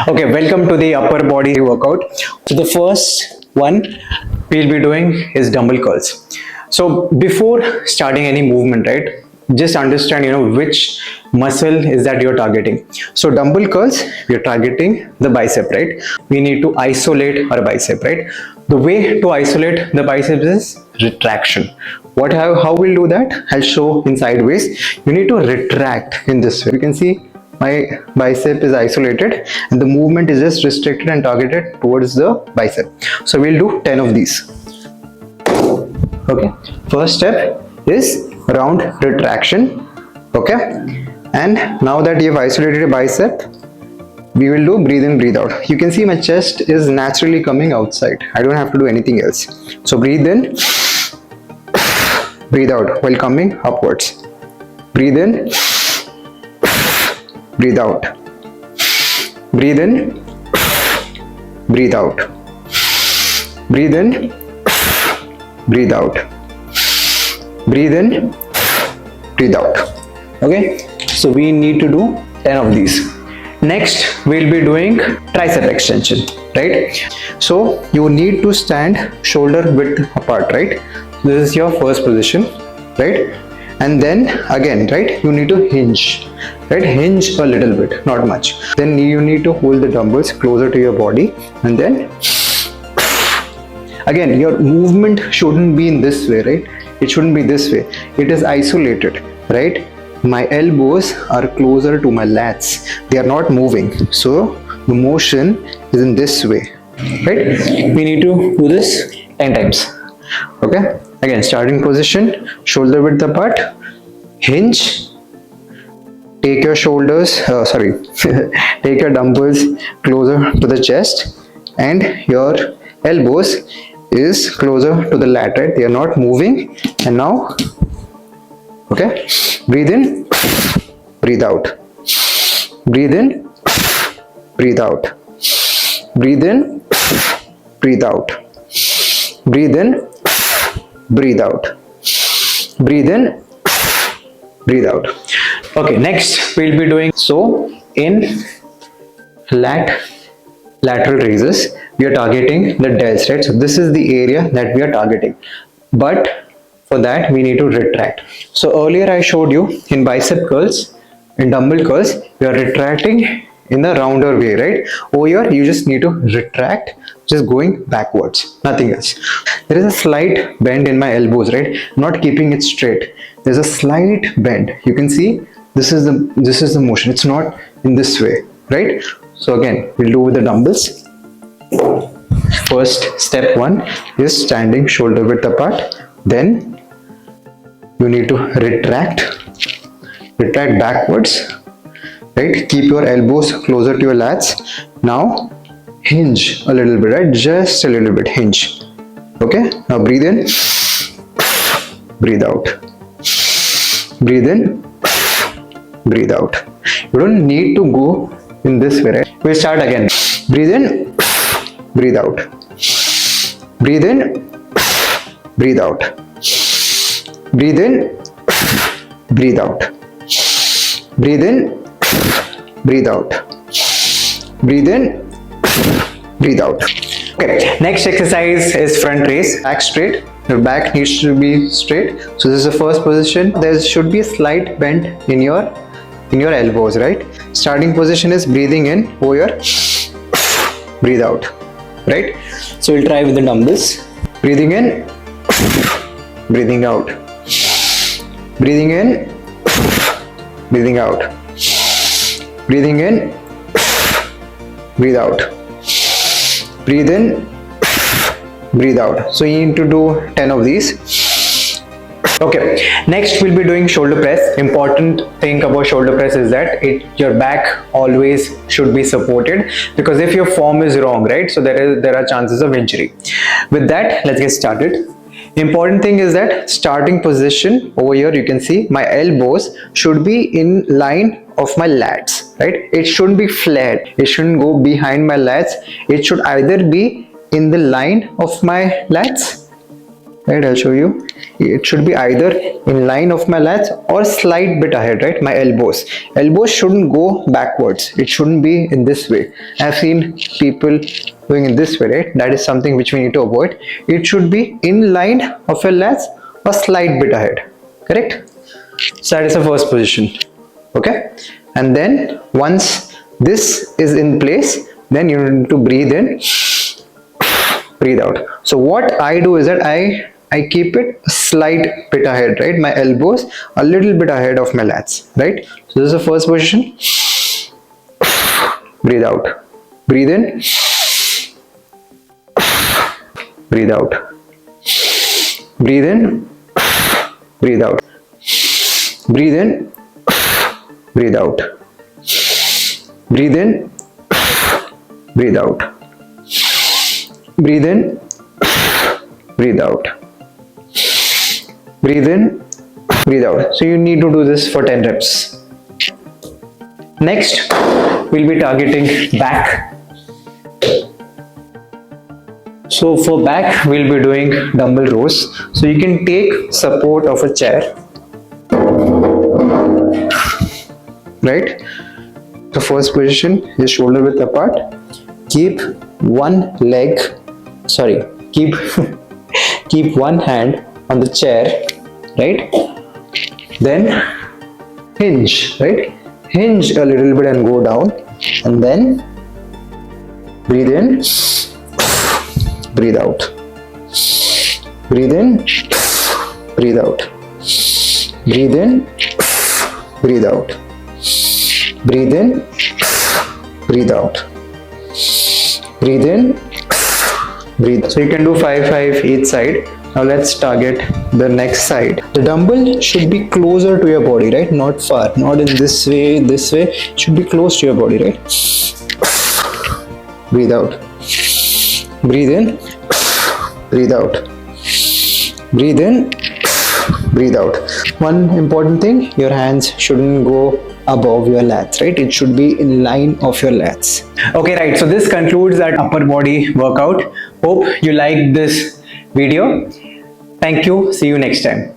Okay, welcome to the upper body workout. So the first one we'll be doing is dumbbell curls. So before starting any movement, right, just understand which muscle is that you're targeting. So dumbbell curls, we're targeting the bicep, right? We need to isolate our bicep, right? The way to isolate the biceps is retraction. How we'll do that? I'll show in sideways. You need to retract in this way. You can see my bicep is isolated and the movement is just restricted and targeted towards the bicep. So we'll do 10 of these. Okay, first step is round retraction. Okay, and now that you have isolated your bicep, we will do breathe in, breathe out. You can see my chest is naturally coming outside. I don't have to do anything else. So breathe in, breathe out while coming upwards. Breathe in, breathe out. Breathe in, breathe out. Breathe in, breathe out. Breathe in, breathe out. Okay, so we need to do 10 of these. Next, we'll be doing tricep extension, right? So you need to stand shoulder width apart, right? This is your first position, right? And then again, right, you need to hinge, right? Hinge a little bit, not much. Then you need to hold the dumbbells closer to your body, and then again, your movement shouldn't be in this way, right? It shouldn't be this way. It is isolated, right? My elbows are closer to my lats. They are not moving. So the motion is in this way, right? We need to do this 10 times. Okay, again, starting position, shoulder width apart, hinge, take your shoulders, take your dumbbells closer to the chest, and your elbows is closer to the lat, right? They are not moving. And now, okay, breathe in, breathe out. Breathe in, breathe out. Breathe in, breathe out. Breathe in, breathe out. Breathe in, breathe out. Okay, next we'll be doing in lateral raises. We are targeting the delts, right? So this is the area that we are targeting, but for that we need to retract. So earlier I showed you in bicep curls, in dumbbell curls, we are retracting in the rounder way, right? Over here you just need to retract, just going backwards, nothing else. There is a slight bend in my elbows, right? Not keeping it straight. There's a slight bend. You can see this is the motion. It's not in this way, right? So again, we'll do with the dumbbells. First, step 1 is standing shoulder width apart. Then you need to retract backwards, right? Keep your elbows closer to your lats. Now hinge a little bit, right? Just a little bit, hinge. Okay, now breathe in, breathe out. Breathe in, breathe out. You don't need to go in this way, right? We'll start again. Breathe in, breathe out. Breathe in, breathe out. Breathe in, breathe out. Breathe in, breathe out. Breathe in, breathe out. Okay, next exercise is front raise. Back straight. Your back needs to be straight. So this is the first position. There should be a slight bend in your elbows, right? Starting position is breathing in over here, breathe out, right? So we'll try with the dumbbells. Breathing in, breathing out. Breathing in, breathing out. Breathing in, breathe out. Breathe in, breathe out. So you need to do 10 of these. Okay, next we'll be doing shoulder press. Important thing about shoulder press is that your back always should be supported, because if your form is wrong, right, so there are chances of injury. With that, let's get started. Important thing is that starting position over here, you can see my elbows should be in line of my lats, right? It shouldn't be flared. It shouldn't go behind my lats. It should either be in the line of my lats right? I'll show you. It should be either in line of my lats or slight bit ahead, right? My elbows shouldn't go backwards. It shouldn't be in this way. I've seen people doing in this way, right? That is something which we need to avoid. It should be in line of your lats or slight bit ahead, correct? So that is the first position. Okay, and then once this is in place, then you need to breathe in, breathe out. So what I do is that I keep it a slight bit ahead, right? My elbows a little bit ahead of my lats, right? So this is the first position. Breathe out, breathe in, breathe out, breathe in, breathe out, breathe in, breathe out, breathe in, breathe out, breathe in, breathe out, breathe in, breathe out. So you need to do this for 10 reps. Next, we'll be targeting back. So for back, we'll be doing dumbbell rows. So you can take support of a chair, right? The first position is shoulder width apart. Keep one leg, sorry, keep keep one hand on the chair, right? Then hinge, right? Hinge a little bit and go down, and then breathe in, breathe out, breathe in, breathe out, breathe in, breathe out, breathe in, breathe out, breathe in, breathe. So you can do 5 each side. Now let's target the next side. The dumbbell should be closer to your body, right? Not far, not in this way, it should be close to your body, right? Breathe out, breathe in, breathe out, breathe in, breathe out. One important thing, your hands shouldn't go above your lats, right? It should be in line of your lats. Okay, right, so this concludes our upper body workout. Hope you liked this video. Thank you. See you next time.